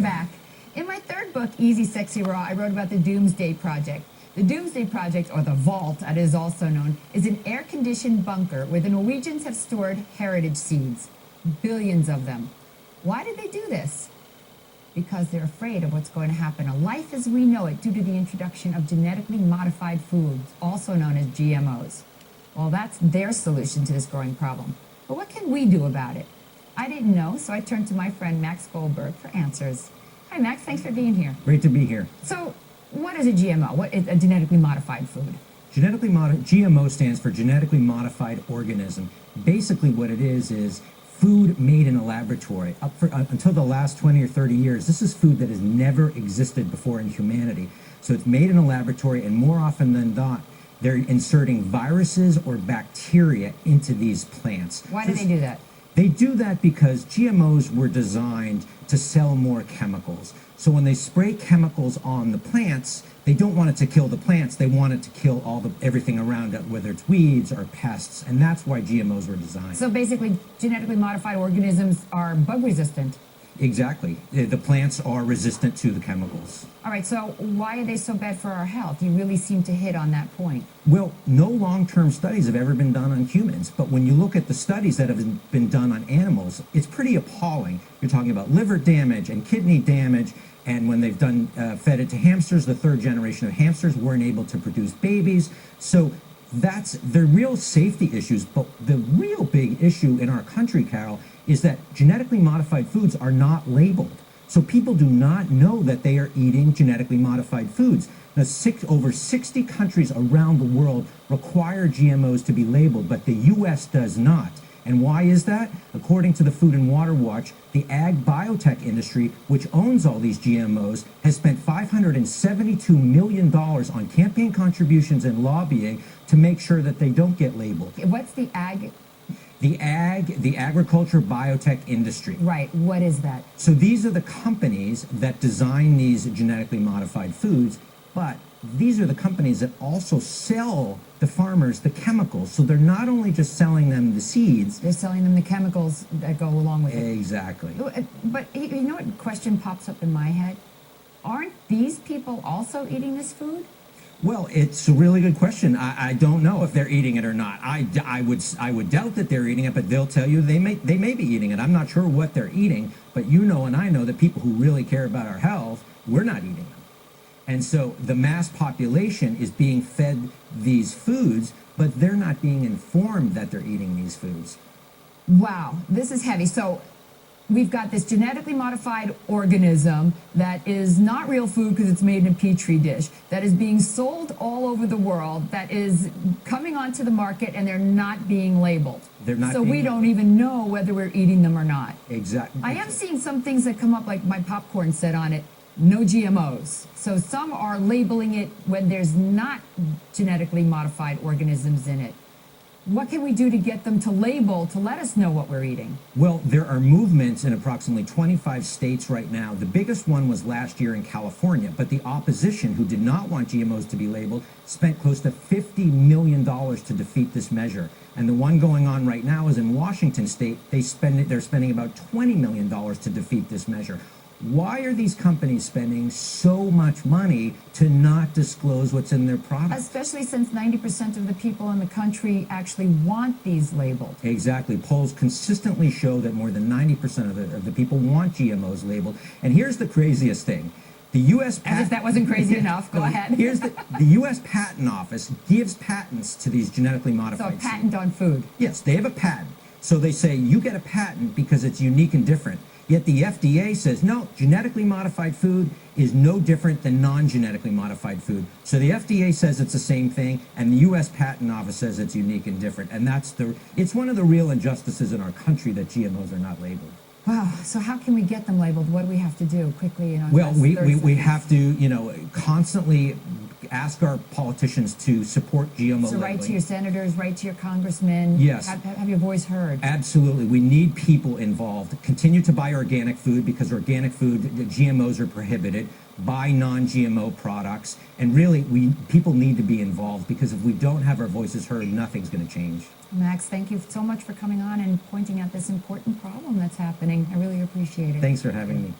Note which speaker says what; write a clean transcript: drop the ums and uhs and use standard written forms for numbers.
Speaker 1: I'm back. In my third book, Easy, Sexy, Raw, I wrote about the Doomsday Project. The Doomsday Project, or the Vault, as it is also known, is an air-conditioned bunker where the Norwegians have stored heritage seeds. Billions of them. Why did they do this? Because they're afraid of what's going to happen to life as we know it due to the introduction of genetically modified foods, also known as GMOs. Well, that's their solution to this growing problem. But what can we do about it? I didn't know, so I turned to my friend Max Goldberg for answers. Hi, Max. Thanks for being here.
Speaker 2: Great to be here.
Speaker 1: So, what is a GMO? What is a genetically modified food?
Speaker 2: GMO stands for genetically modified organism. Basically what it is food made in a laboratory. Until the last 20 or 30 years, this is food that has never existed before in humanity. So it's made in a laboratory, and more often than not, they're inserting viruses or bacteria into these plants.
Speaker 1: Why do they do that?
Speaker 2: They do that because GMOs were designed to sell more chemicals. So when they spray chemicals on the plants, they don't want it to kill the plants. They want it to kill everything around it, whether it's weeds or pests, and that's why GMOs were designed.
Speaker 1: So basically, genetically modified organisms are bug resistant.
Speaker 2: Exactly. The plants are resistant to the chemicals.
Speaker 1: All right, so why are they so bad for our health? You really seem to hit on that point.
Speaker 2: Well, no long-term studies have ever been done on humans, but when you look at the studies that have been done on animals, it's pretty appalling. You're talking about liver damage and kidney damage, and when they've done fed it to hamsters, the third generation of hamsters weren't able to produce babies. So that's the real safety issues, but the real big issue in our country, Carol, is that genetically modified foods are not labeled. So people do not know that they are eating genetically modified foods. Now, over 60 countries around the world require GMOs to be labeled, but the U.S. does not. And why is that? According to the Food and Water Watch, the ag biotech industry, which owns all these GMOs, has spent $572 million on campaign contributions and lobbying to make sure that they don't get labeled.
Speaker 1: What's the ag?
Speaker 2: The agriculture biotech industry.
Speaker 1: Right, what is that?
Speaker 2: So these are the companies that design these genetically modified foods, but these are the companies that also sell the farmers the chemicals. So they're not only just selling them the seeds.
Speaker 1: They're selling them the chemicals that go along with it.
Speaker 2: Exactly.
Speaker 1: But you know what question pops up in my head? Aren't these people also eating this food?
Speaker 2: Well, it's a really good question. I don't know if they're eating it or not. I would doubt that they're eating it, but they'll tell you they may be eating it. I'm not sure what they're eating, but you know and I know that people who really care about our health, we're not eating them. And so the mass population is being fed these foods, but they're not being informed that they're eating these foods.
Speaker 1: Wow, this is heavy. So we've got this genetically modified organism that is not real food because it's made in a petri dish, that is being sold all over the world, that is coming onto the market, and they're not being labeled.
Speaker 2: They're not.
Speaker 1: So we don't even know whether we're eating them or not.
Speaker 2: Exactly.
Speaker 1: I am seeing some things that come up, like my popcorn said on it, no GMOs. So some are labeling it when there's not genetically modified organisms in it. What can we do to get them to label, to let us know what we're eating?
Speaker 2: Well, there are movements in approximately 25 states right now. The biggest one was last year in California, but the opposition, who did not want GMOs to be labeled, spent close to $50 million to defeat this measure. And the one going on right now is in Washington state. They're spending about $20 million to defeat this measure. Why are these companies spending so much money to not disclose what's in their products?
Speaker 1: Especially since 90% of the people in the country actually want these labeled.
Speaker 2: Exactly. Polls consistently show that more than 90% of the people want GMOs labeled. And here's the craziest thing. The U.S.
Speaker 1: As if that wasn't crazy enough. Go ahead.
Speaker 2: Here's the U.S. Patent Office gives patents to these genetically modified
Speaker 1: So a patent on food.
Speaker 2: Yes, they have a patent. So they say you get a patent because it's unique and different. Yet the FDA says, no, genetically modified food is no different than non-genetically modified food. So the FDA says it's the same thing, and the U.S. Patent Office says it's unique and different. And it's one of the real injustices in our country that GMOs are not labeled.
Speaker 1: Wow. So how can we get them labeled? What do we have to do quickly?
Speaker 2: Well, we have to, constantly ask our politicians to support GMO labeling.
Speaker 1: So write to your senators, write to your congressmen.
Speaker 2: Yes.
Speaker 1: Have your voice heard.
Speaker 2: Absolutely. We need people involved. Continue to buy organic food because organic food, GMOs are prohibited. Buy non-GMO products. And really, people need to be involved because if we don't have our voices heard, nothing's going to change.
Speaker 1: Max, thank you so much for coming on and pointing out this important problem that's happening. I really appreciate it.
Speaker 2: Thanks for having me.